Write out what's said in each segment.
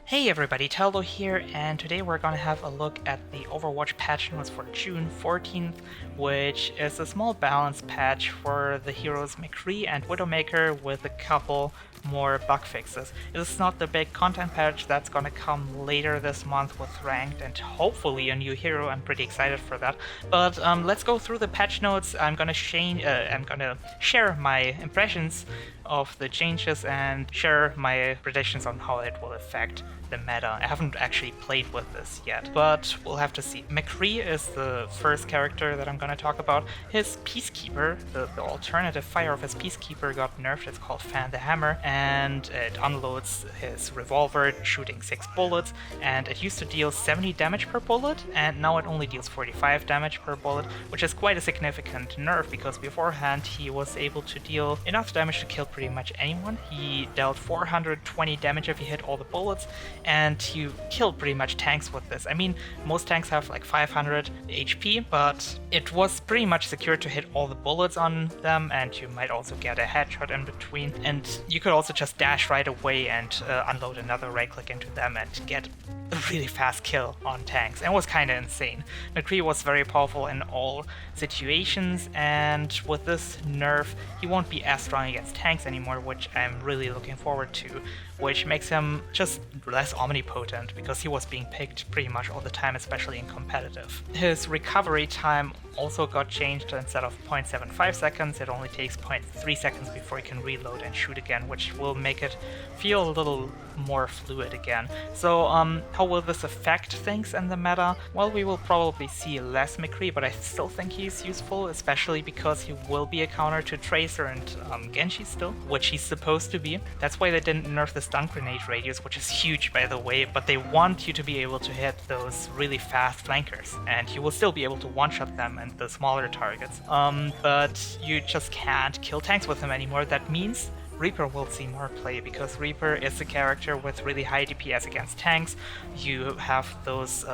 Hey everybody, Teldo here, and today we're gonna have a look at the Overwatch patch notes for June 14th, which is a small balance patch for the heroes McCree and Widowmaker with a couple more bug fixes. This is not the big content patch that's gonna come later this month with ranked and hopefully a new hero. I'm pretty excited for that. But let's go through the patch notes. I'm gonna share my impressions of the changes and share my predictions on how it will affect the meta. I haven't actually played with this yet, but we'll have to see. McCree is the first character that I'm going to talk about. His Peacekeeper, the alternative fire of his Peacekeeper got nerfed. It's called Fan the Hammer, and it unloads his revolver, shooting 6 bullets, and it used to deal 70 damage per bullet, and now it only deals 45 damage per bullet, which is quite a significant nerf because beforehand he was able to deal enough damage to kill pretty much anyone. He dealt 420 damage if he hit all the bullets, and you killed pretty much tanks with this. I mean, most tanks have like 500 HP, but it was pretty much secure to hit all the bullets on them, and you might also get a headshot in between, and you could also just dash right away and unload another right click into them and get a really fast kill on tanks, and it was kind of insane. McCree was very powerful in all situations, and with this nerf he won't be as strong against tanks anymore, which I'm really looking forward to, which makes him just less omnipotent because he was being picked pretty much all the time, especially in competitive. His recovery time also got changed. Instead of 0.75 seconds, it only takes 0.3 seconds before he can reload and shoot again, which will make it feel a little more fluid again. So how will this affect things in the meta? Well, we will probably see less McCree, but I still think he's useful, especially because he will be a counter to Tracer and Genji still, which he's supposed to be. That's why they didn't nerf the stun grenade radius, which is huge by the way, but they want you to be able to hit those really fast flankers, and you will still be able to one-shot them and the smaller targets. But you just can't kill tanks with them anymore. That means Reaper will see more play because Reaper is a character with really high DPS against tanks. You have those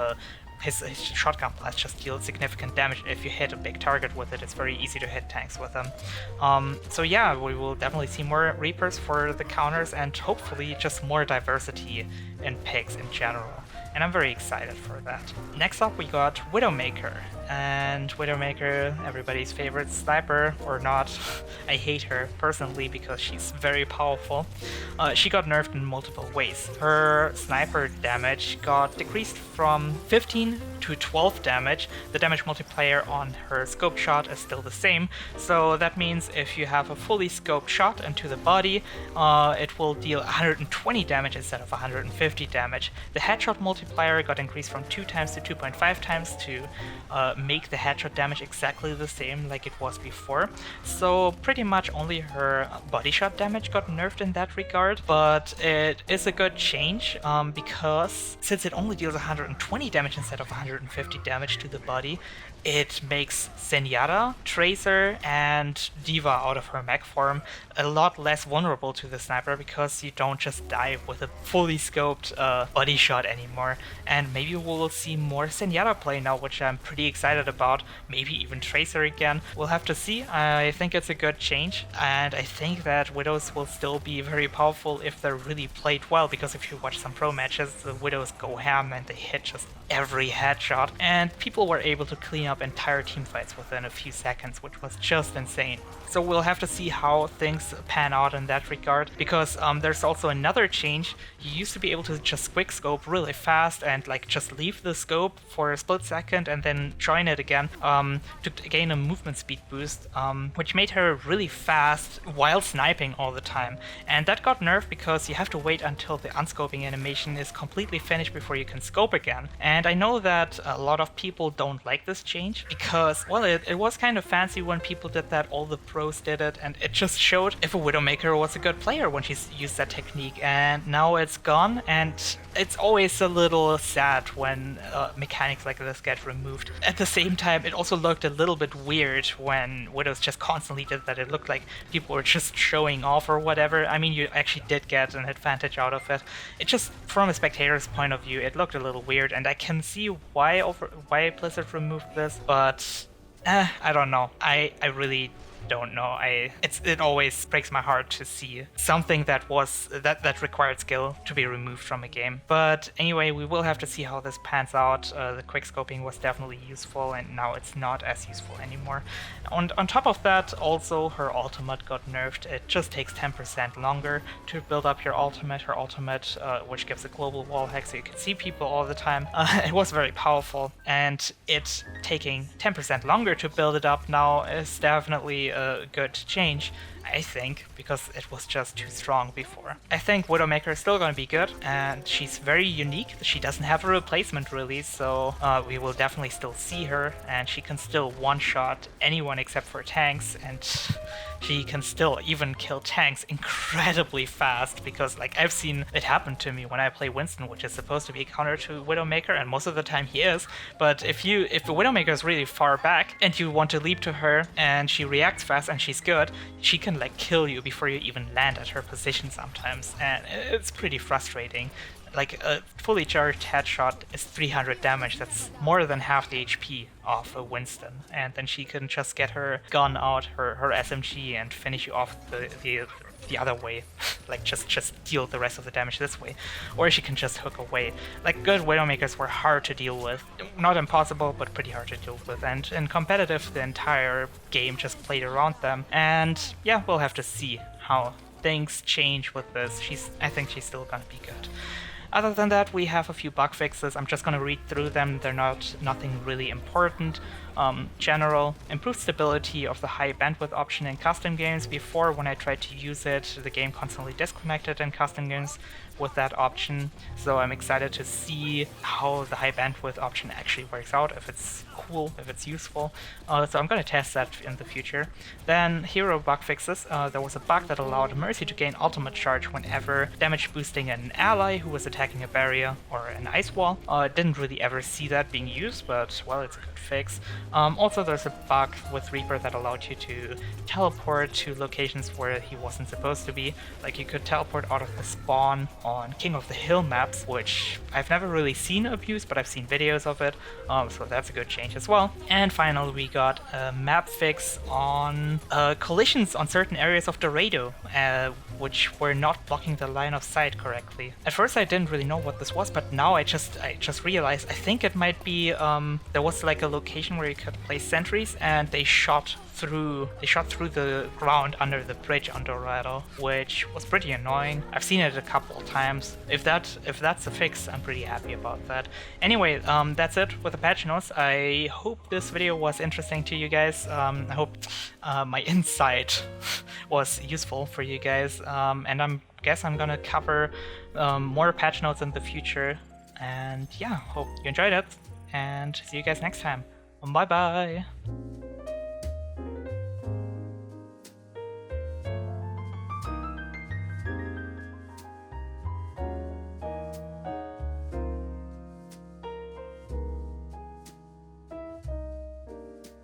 his shotgun blast just deals significant damage. If you hit a big target with it, it's very easy to hit tanks with them. So yeah, we will definitely see more Reapers for the counters and hopefully just more diversity in picks in general. And I'm very excited for that. Next up we got Widowmaker. And Widowmaker, everybody's favorite sniper, or not. I hate her personally because she's very powerful. She got nerfed in multiple ways. Her sniper damage got decreased from 15 to 12 damage. The damage multiplier on her scoped shot is still the same, so that means if you have a fully scoped shot into the body, it will deal 120 damage instead of 150 damage. The headshot multiplier got increased from 2 times to 2.5 times to make the headshot damage exactly the same like it was before. So pretty much only her body shot damage got nerfed in that regard, but it is a good change because since it only deals 120 damage instead of 150 damage to the body, it makes Zenyatta, Tracer, and D.Va out of her mech form a lot less vulnerable to the sniper because you don't just die with a fully scoped body shot anymore. And maybe we'll see more Zenyatta play now, which I'm pretty excited about. Maybe even Tracer again. We'll have to see. I think it's a good change, and I think that Widows will still be very powerful if they're really played well, because if you watch some pro matches, the Widows go ham and they hit just every headshot, and people were able to clean up entire teamfights within a few seconds, which was just insane. So we'll have to see how things pan out in that regard, because there's also another change. You used to be able to just quick scope really fast and like just leave the scope for a split second and then join it again to gain a movement speed boost, which made her really fast while sniping all the time. And that got nerfed because you have to wait until the unscoping animation is completely finished before you can scope again. And I know that a lot of people don't like this change because, well, it was kind of fancy when people did that, all the pros did it, and it just showed if a Widowmaker was a good player when she's used that technique, and now it's gone, and it's always a little sad when mechanics like this get removed. At the same time, it also looked a little bit weird when Widows just constantly did that. It looked like people were just showing off or whatever. I mean, you actually did get an advantage out of it. It just, from a spectator's point of view, it looked a little weird, and I can see why Blizzard removed this, but I don't know. I really don't know. It always breaks my heart to see something that required skill to be removed from a game. But anyway, we will have to see how this pans out. The quickscoping was definitely useful, and now it's not as useful anymore. On top of that, also her ultimate got nerfed. It just takes 10% longer to build up your ultimate. Her ultimate, which gives a global wall hack so you can see people all the time, it was very powerful, and it taking 10% longer to build it up now is definitely a good change, I think, because it was just too strong before. I think Widowmaker is still going to be good, and she's very unique. She doesn't have a replacement really, so we will definitely still see her, and she can still one-shot anyone except for tanks, and she can still even kill tanks incredibly fast, because like I've seen it happen to me when I play Winston, which is supposed to be a counter to Widowmaker, and most of the time he is, but if the Widowmaker is really far back and you want to leap to her and she reacts fast and she's good, she can like kill you before you even land at her position sometimes, and it's pretty frustrating. Like a fully charged headshot is 300 damage, that's more than half the HP of a Winston, and then she can just get her gun out, her SMG, and finish you off the other way, like just deal the rest of the damage this way, or she can just hook away. Like good Widowmakers were hard to deal with, not impossible, but pretty hard to deal with, and in competitive the entire game just played around them, and yeah, we'll have to see how things change with this. I think she's still gonna be good. Other than that, we have a few bug fixes. I'm just gonna read through them. They're nothing really important. General, improved stability of the high bandwidth option in custom games. Before, when I tried to use it, the game constantly disconnected in custom games with that option. So I'm excited to see how the high bandwidth option actually works out, if it's cool, if it's useful. So I'm gonna test that in the future. Then hero bug fixes. There was a bug that allowed Mercy to gain ultimate charge whenever damage boosting an ally who was attacking a barrier or an ice wall. Didn't really ever see that being used, but well, it's a good fix. Also, there's a bug with Reaper that allowed you to teleport to locations where he wasn't supposed to be. Like you could teleport out of the spawn on King of the Hill maps, which I've never really seen abused, but I've seen videos of it, so that's a good change as well. And finally, we got a map fix on collisions on certain areas of Dorado, which were not blocking the line of sight correctly. At first I didn't really know what this was, but now I just realized I think it might be there was like a location where you could place sentries, and they shot through the ground under the bridge on Dorado, which was pretty annoying. I've seen it a couple of times. If that's a fix, I'm pretty happy about that. Anyway, that's it with the patch notes. I hope this video was interesting to you guys. I hope my insight was useful for you guys, and I guess I'm gonna cover more patch notes in the future. And yeah, hope you enjoyed it, and see you guys next time. Bye bye!